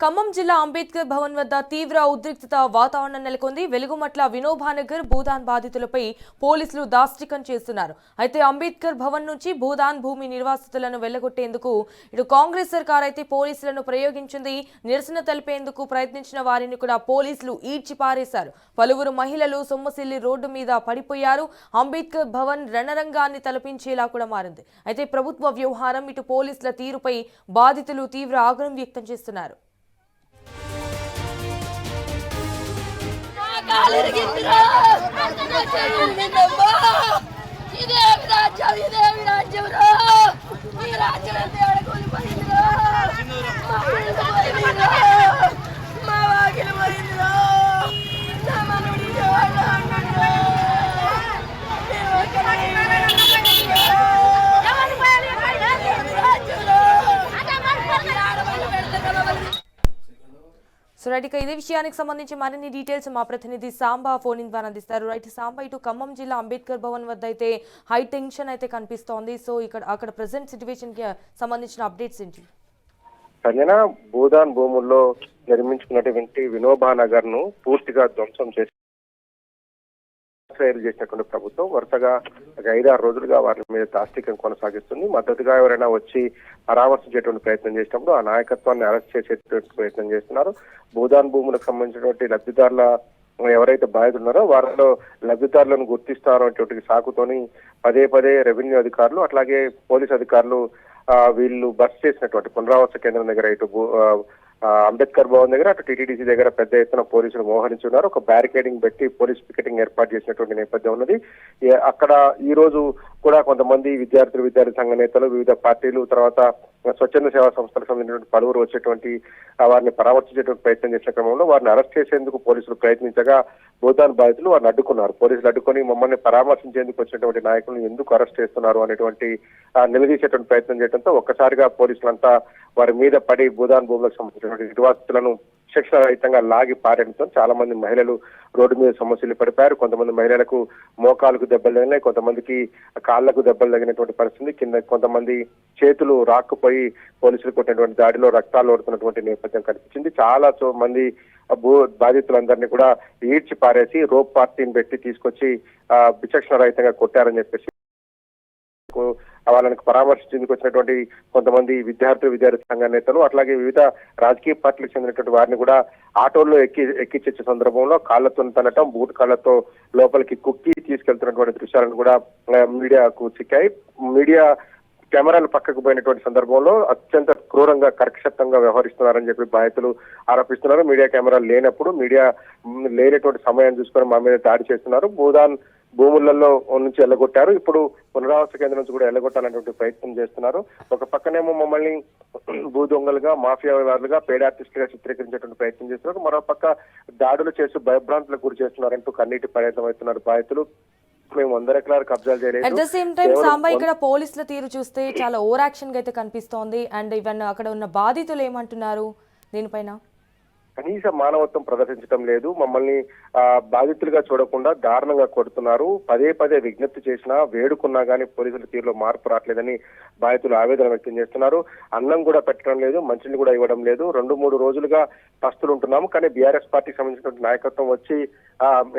ఖమ్మం జిల్లా అంబేద్కర్ భవన్ వద్ద తీవ్ర ఉద్రిక్తత వాతావరణం నెలకొంది. వెలుగుమట్ల వినోబానగర్ భూదాన్ బాధితులపై పోలీసులు దాష్టికం చేస్తున్నారు. అయితే అంబేద్కర్ భవన్ నుంచి భూదాన్ భూమి నిర్వాసితులను వెళ్లగొట్టేందుకు ఇటు కాంగ్రెస్ సర్కార్ అయితే పోలీసులను ప్రయోగించింది. నిరసన తెలిపేందుకు ప్రయత్నించిన వారిని కూడా పోలీసులు ఈడ్చి పారేశారు. పలువురు మహిళలు సొమ్మసిల్లి రోడ్డు మీద పడిపోయారు. అంబేద్కర్ భవన్ రణరంగాన్ని తలపించేలా కూడా మారింది. అయితే ప్రభుత్వ వ్యవహారం ఇటు పోలీసుల తీరుపై బాధితులు తీవ్ర ఆగ్రహం వ్యక్తం చేస్తున్నారు. సో రైట్, ఇదే విషయానికి సంబంధించి మరిన్ని డీటెయిల్స్ మా ప్రతినిధి సాంబా ఫోన్ ఇన్ ద్వారా అందిస్తారు. రైట్ సాంబా, ఇటు ఖమ్మం జిల్లా అంబేద్కర్ భవన్ వద్ద అయితే హై టెన్షన్ అయితే కనిపిస్తోంది. సో అక్కడ ప్రెసెంట్ సిచ్యువేషన్ కి సంబంధించిన అప్డేట్స్ ఏంటి? సంజన, భూదాన్ భూముల్లో నిర్మించుకున్నటువంటి వినోబా నగర్ ను పూర్తిగా ధ్వంసం చేసి చేసినటువంటి ప్రభుత్వం వరుసగా 5-6 రోజులుగా వారి మీద దాష్టికం కొనసాగిస్తుంది. మద్దతుగా ఎవరైనా వచ్చి పరామర్శించేటువంటి ప్రయత్నం చేసినప్పుడు ఆ నాయకత్వాన్ని అరెస్ట్ చేసేటువంటి ప్రయత్నం చేస్తున్నారు. భూదాన్ భూములకు సంబంధించినటువంటి లబ్ధిదారుల ఎవరైతే బాధితున్నారో వారిలో లబ్ధిదారులను గుర్తిస్తారో అనేటువంటి సాకుతోని పదే రెవెన్యూ అధికారులు అట్లాగే పోలీస్ అధికారులు వీళ్ళు బస్ చేసినటువంటి పునరావాస కేంద్రం దగ్గర ఇటు అంబేద్కర్ భవన్ దగ్గర అటు టీటీడీసీ దగ్గర పెద్ద ఎత్తున పోలీసులు మోహరించున్నారు. ఒక బ్యారికేడింగ్ పెట్టి పోలీస్ పికెటింగ్ ఏర్పాటు చేసినటువంటి నేపథ్యం ఉన్నది. అక్కడ ఈ రోజు కూడా కొంతమంది విద్యార్థి సంఘ నేతలు, వివిధ పార్టీలు, తర్వాత స్వచ్ఛంద సేవా సంస్థలకు సంబంధించినటువంటి పలువురు వచ్చేటువంటి వారిని పరామర్శించేటువంటి ప్రయత్నం చేసిన క్రమంలో వారిని అరెస్ట్ చేసేందుకు పోలీసులు ప్రయత్నించగా భూదాన్ బాధితులు వారిని అడ్డుకున్నారు. పోలీసులు అడ్డుకొని మమ్మల్ని పరామర్శించేందుకు వచ్చినటువంటి నాయకులను ఎందుకు అరెస్ట్ చేస్తున్నారు అనేటువంటి నిలదీసేటువంటి ప్రయత్నం చేయడంతో ఒక్కసారిగా పోలీసులంతా వారి మీద పడి భూదాన్ భూములకు సంబంధించినటువంటి నిర్వాసితులను శిక్షణరహితంగా లాగి పారేయడంతో చాలా మంది మహిళలు రోడ్డు మీద సమస్యలు పడిపోయారు. కొంతమంది మహిళలకు మోకాలకు దెబ్బలు తగిలినాయి, కొంతమందికి కాళ్లకు దెబ్బలు తగినటువంటి పరిస్థితి, కింద కొంతమంది చేతులు రాక్కుపోయి పోలీసులు కొట్టినటువంటి దాడిలో రక్తాలు ఓడుతున్నటువంటి నేపథ్యం కనిపించింది. చాలా మంది బాధితులందరినీ కూడా ఈడ్చి పారేసి రోప్ పార్టీని పెట్టి తీసుకొచ్చి విచక్షణ రహితంగా కొట్టారని చెప్పేసి వాళ్ళని పరామర్శించేందుకు వచ్చినటువంటి కొంతమంది విద్యార్థి సంఘ నేతలు అట్లాగే వివిధ రాజకీయ పార్టీలకు చెందినటువంటి వారిని కూడా ఆటోల్లో ఎక్కించే సందర్భంలో కాళ్లతో తనటం, బూట్ కాళ్లతో లోపలికి కుక్కి తీసుకెళ్తున్నటువంటి దృశ్యాలను కూడా మీడియాకు చిక్కాయి. మీడియా కెమెరాలు పక్కకు పోయినటువంటి సందర్భంలో అత్యంత క్రూరంగా కర్కశక్తంగా వ్యవహరిస్తున్నారని చెప్పి బాధితులు ఆరోపిస్తున్నారు. మీడియా కెమెరాలు లేనప్పుడు, మీడియా లేనటువంటి సమయాన్ని చూసుకొని మా మీద దాడి చేస్తున్నారు. భూదాన్ భూములలో నుంచి ఎల్లగొట్టారు. ఇప్పుడు పునరావాస కేంద్రం నుంచి కూడా ఎల్లగొట్టాలనేటువంటి ప్రయత్నం చేస్తున్నారు. ఒక పక్కనేమో మమ్మల్ని భూ దొంగలుగా, మాఫియా వ్యవహారాలుగా, పేడ ఆర్టిస్టులుగా చిత్రీకరించేటువంటి ప్రయత్నం చేస్తున్నారు. మరో పక్క దాడులు చేసి భయభ్రాంతులకు గురి చేస్తున్నారంటూ కన్నీటి పర్యటమవుతున్నారు బాధితులు. మేము 100 ఎకరాలు కబ్జాలు చేయలేదు. At the same time Samba, ఇక్కడ పోలీసుల తీరు చూస్తే చాలా ఓవర్ యాక్షన్ గా అయితే కనిపిస్తోంది. అండ్ ఈవెన్ అక్కడ ఉన్న బాధితులు ఏమంటున్నారు దీనిపైన? కనీస మానవత్వం ప్రదర్శించడం లేదు. మమ్మల్ని బాధితులుగా చూడకుండా దారుణంగా కొడుతున్నారు. పదే విజ్ఞప్తి చేసినా, వేడుకున్నా గానీ పోలీసుల తీరులో మార్పు రావట్లేదని బాధితులు ఆవేదన వ్యక్తం చేస్తున్నారు. అన్నం కూడా పెట్టడం లేదు, మంచిని కూడా ఇవ్వడం లేదు. 2-3 రోజులుగా పస్తులు ఉంటున్నాము. కానీ బీఆర్ఎస్ పార్టీకి సంబంధించినటువంటి నాయకత్వం వచ్చి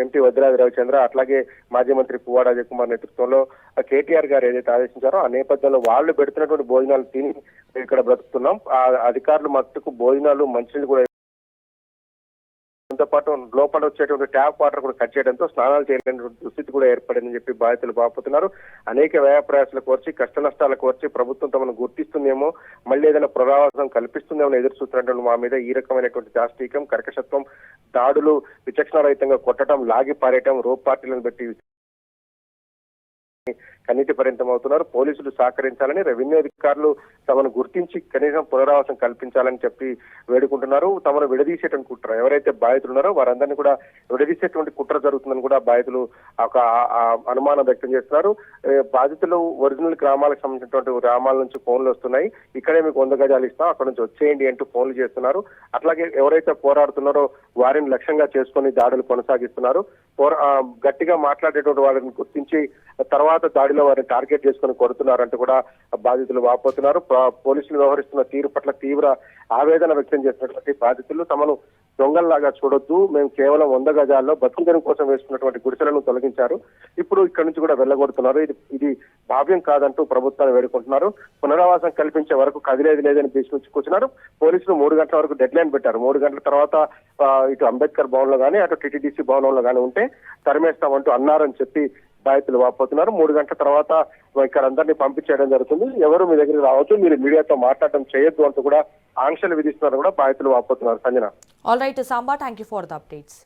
ఎంపీ వద్దిరాజు రవిచంద్ర అట్లాగే మాజీ మంత్రి పువ్వాడ అజయ్ కుమార్ నేతృత్వంలో కేటీఆర్ గారు ఏదైతే ఆదేశించారో ఆ నేపథ్యంలో వాళ్ళు పెడుతున్నటువంటి భోజనాలు తిని ఇక్కడ బ్రతుకుతున్నాం. ఆ అధికారులు మట్టుకు భోజనాలు, మంచిని కూడా తో పాటు లోపల వచ్చేటువంటి ట్యాప్ వాటర్ కూడా కట్ చేయడంతో స్నానాలు చేయలేనటువంటి దుస్థితి కూడా ఏర్పడిందని చెప్పి బాధితులు బాపుతున్నారు. అనేక వ్యయ ప్రయాసాలు కోర్చి, కష్ట నష్టాలు కోర్చి ప్రభుత్వం తమను గుర్తిస్తుందేమో, మళ్ళీ ఏదైనా పునరావాసం కల్పిస్తుందేమో ఎదురు చూస్తున్నటువంటి మా మీద ఈ రకమైనటువంటి దాష్టీకం, కర్కశత్వం, దాడులు, విచక్షణ రహితంగా కొట్టడం, లాగి పారేయటం, రోప్ పార్టీలను పెట్టి కన్నీటి పరిమితం అవుతున్నారు. పోలీసులు సహకరించాలని, రెవెన్యూ అధికారులు తమను గుర్తించి కనీసం పునరావాసం కల్పించాలని చెప్పి వేడుకుంటున్నారు. తమను విడదీసేటువంటి కుట్ర, ఎవరైతే బాధితులు ఉన్నారో వారందరినీ కూడా విడదీసేటువంటి కుట్ర జరుగుతుందని కూడా బాధితులు ఒక అనుమానం వ్యక్తం చేస్తున్నారు. బాధితులు ఒరిజినల్ గ్రామాలకు సంబంధించినటువంటి గ్రామాల నుంచి ఫోన్లు వస్తున్నాయి. ఇక్కడే మీకు 100 గజాలు ఇస్తాం, అక్కడ నుంచి వచ్చేయండి అంటూ ఫోన్లు చేస్తున్నారు. అట్లాగే ఎవరైతే పోరాడుతున్నారో వారిని లక్ష్యంగా చేసుకుని దాడులు కొనసాగిస్తున్నారు. గట్టిగా మాట్లాడేటువంటి వాళ్ళని గుర్తించి తర్వాత దాడిలో వీధుల్లో వారిని టార్గెట్ చేసుకుని కొడుతున్నారంటూ కూడా బాధితులు వాపోతున్నారు. పోలీసులు వ్యవహరిస్తున్న తీరు పట్ల తీవ్ర ఆవేదన వ్యక్తం చేస్తున్నటువంటి బాధితులు తమను దొంగల్లాగా చూడొద్దు, మేము కేవలం 100 గజాల్లో బతుకుదెరువు కోసం వేసుకున్నటువంటి గుడిసెలను తొలగించారు, ఇప్పుడు ఇక్కడి నుంచి కూడా వెళ్ళగొడుతున్నారు, ఇది భావ్యం కాదంటూ ప్రభుత్వాన్ని వేడుకుంటున్నారు. పునరావాసం కల్పించే వరకు కదిలేది లేదని భీష్మించి కూర్చున్నారు. పోలీసులు 3 గంటల వరకు డెడ్ లైన్ పెట్టారు. 3 గంటల తర్వాత ఇటు అంబేద్కర్ భవన్ లో కానీ అటు టిటిడిసి భవనంలో కానీ ఉంటే తరిమేస్తామంటూ అన్నారని చెప్పి బాధితులు వాపోతున్నారు. 3 గంటల తర్వాత ఇక్కడ అందరినీ పంపించేయడం జరుగుతుంది, ఎవరు మీ దగ్గరికి రావద్దు, మీరు మీడియాతో మాట్లాడడం చేయొద్దు అంటూ కూడా ఆంక్షలు విధిస్తున్నారు కూడా బాధితులు వాపోతున్నారు. Sanjana. All right Samba, thank you for the updates.